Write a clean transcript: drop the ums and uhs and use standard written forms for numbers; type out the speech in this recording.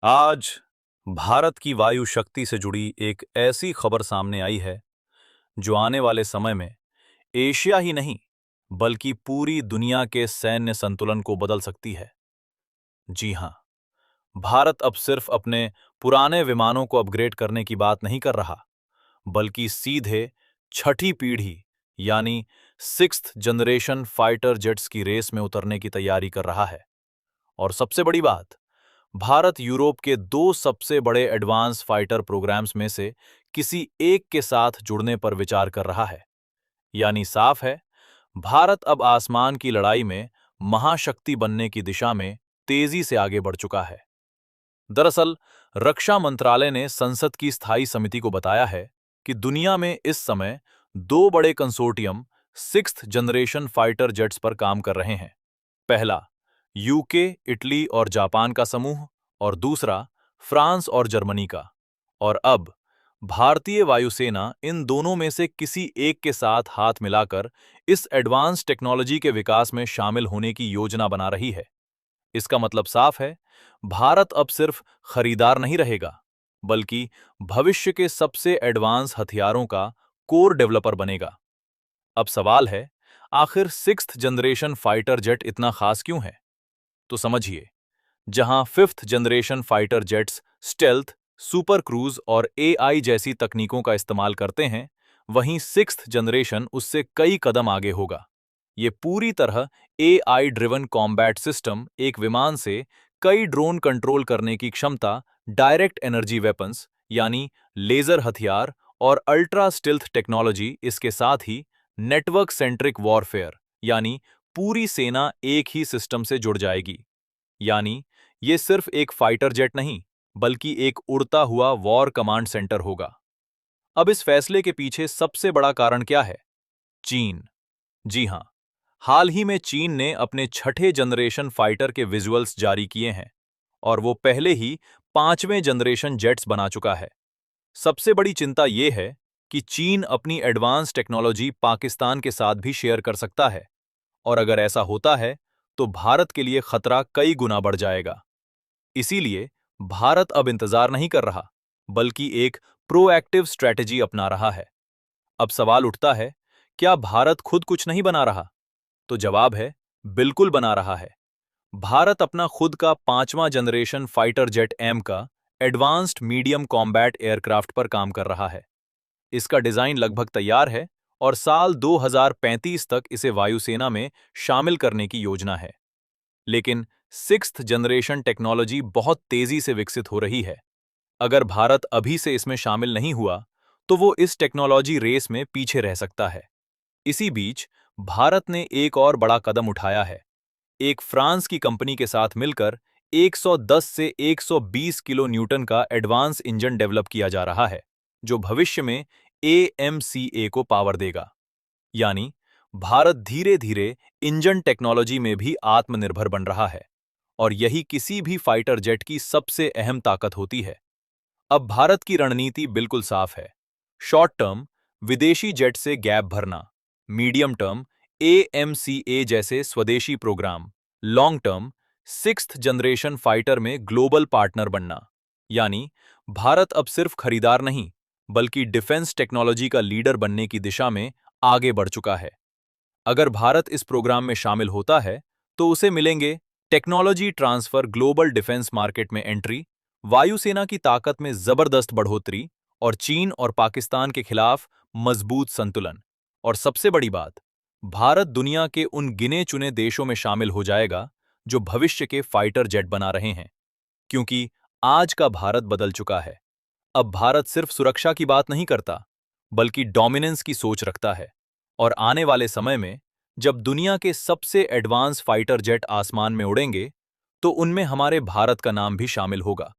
आज भारत की वायु शक्ति से जुड़ी एक ऐसी खबर सामने आई है जो आने वाले समय में एशिया ही नहीं बल्कि पूरी दुनिया के सैन्य संतुलन को बदल सकती है। जी हां, भारत अब सिर्फ अपने पुराने विमानों को अपग्रेड करने की बात नहीं कर रहा, बल्कि सीधे छठी पीढ़ी यानी सिक्स्थ जनरेशन फाइटर जेट्स की रेस में उतरने की तैयारी कर रहा है। और सबसे बड़ी बात, भारत यूरोप के दो सबसे बड़े एडवांस फाइटर प्रोग्राम्स में से किसी एक के साथ जुड़ने पर विचार कर रहा है। यानी साफ है, भारत अब आसमान की लड़ाई में महाशक्ति बनने की दिशा में तेजी से आगे बढ़ चुका है। दरअसल, रक्षा मंत्रालय ने संसद की स्थायी समिति को बताया है कि दुनिया में इस समय दो बड़े consortium sixth generation fighter jets पर काम कर रहे हैं। पहला यूके, इटली और जापान का समूह और दूसरा फ्रांस और जर्मनी का। और अब भारतीय वायुसेना इन दोनों में से किसी एक के साथ हाथ मिलाकर इस एडवांस टेक्नोलॉजी के विकास में शामिल होने की योजना बना रही है। इसका मतलब साफ है, भारत अब सिर्फ खरीदार नहीं रहेगा, बल्कि भविष्य के सबसे एडवांस हथियारों का कोर डेवलपर बनेगा। अब सवाल है, आखिर सिक्स्थ जनरेशन फाइटर जेट इतना खास क्यों है? तो समझिए, जहां fifth generation fighter jets stealth, super cruise और एआई जैसी तकनीकों का इस्तेमाल करते हैं, वहीं सिक्स्थ जनरेशन उससे कई कदम आगे होगा। ये पूरी तरह एआई ड्रिवन कॉम्बैट सिस्टम, एक विमान से कई ड्रोन कंट्रोल करने की क्षमता, डायरेक्ट एनर्जी वेपन्स यानी लेजर हथियार और अल्ट्रा स्टिल्थ टेक्नोलॉजी, इसके साथ ही नेटवर्क सेंट्रिक वॉरफेयर यानी पूरी सेना एक ही सिस्टम से जुड़ जाएगी। यानी ये सिर्फ एक फाइटर जेट नहीं, बल्कि एक उड़ता हुआ वॉर कमांड सेंटर होगा। अब इस फैसले के पीछे सबसे बड़ा कारण क्या है? चीन। जी हां, हाल ही में चीन ने अपने छठे जनरेशन फाइटर के विजुअल्स जारी किए हैं और वो पहले ही पांचवें जनरेशन जेट्स बना चुका है। सबसे बड़ी चिंता ये है कि चीन अपनी एडवांस टेक्नोलॉजी पाकिस्तान के साथ भी शेयर कर सकता है, और अगर ऐसा होता है तो भारत के लिए खतरा कई गुना बढ़ जाएगा। इसीलिए भारत अब इंतजार नहीं कर रहा, बल्कि एक प्रोएक्टिव स्ट्रैटेजी अपना रहा है। अब सवाल उठता है, क्या भारत खुद कुछ नहीं बना रहा? तो जवाब है, बिल्कुल बना रहा है। भारत अपना खुद का पांचवां जनरेशन फाइटर जेट एम का एडवांस्ड मीडियम कॉम्बैट एयरक्राफ्ट पर काम कर रहा है। इसका डिजाइन लगभग तैयार है और साल 2035 तक इसे वायुसेना में शामिल करने की योजना है। लेकिन सिक्स्थ जनरेशन टेक्नोलॉजी बहुत तेजी से विकसित हो रही है। अगर भारत अभी से इसमें शामिल नहीं हुआ, तो वो इस टेक्नोलॉजी रेस में पीछे रह सकता है। इसी बीच भारत ने एक और बड़ा कदम उठाया है। एक फ्रांस की कंपनी के साथ मिलकर 110 से 120 किलो न्यूटन का एडवांस इंजन डेवलप किया जा रहा है, जो भविष्य में एएमसीए को पावर देगा। यानी भारत धीरे धीरे इंजन टेक्नोलॉजी में भी आत्मनिर्भर बन रहा है, और यही किसी भी फाइटर जेट की सबसे अहम ताकत होती है। अब भारत की रणनीति बिल्कुल साफ है। शॉर्ट टर्म विदेशी जेट से गैप भरना, मीडियम टर्म एएमसीए जैसे स्वदेशी programme, long term sixth generation fighter में ग्लोबल पार्टनर बनना। यानी भारत अब सिर्फ खरीदार नहीं, बल्कि डिफेंस टेक्नोलॉजी का लीडर बनने की दिशा में आगे बढ़ चुका है। अगर भारत इस प्रोग्राम में शामिल होता है, तो उसे मिलेंगे technology transfer, global defence market में एंट्री, वायुसेना की ताकत में जबरदस्त बढ़ोतरी और चीन और पाकिस्तान के खिलाफ मजबूत संतुलन। और सबसे बड़ी बात, भारत दुनिया के उन गिने चुने देशों में शामिल हो जाएगा जो भविष्य के फाइटर जेट बना रहे हैं। क्योंकि आज का भारत बदल चुका है। अब भारत सिर्फ सुरक्षा की बात नहीं करता, बल्कि डोमिनेंस की सोच रखता है। और आने वाले समय में जब दुनिया के सबसे एडवांस फाइटर जेट आसमान में उड़ेंगे, तो उनमें हमारे भारत का नाम भी शामिल होगा।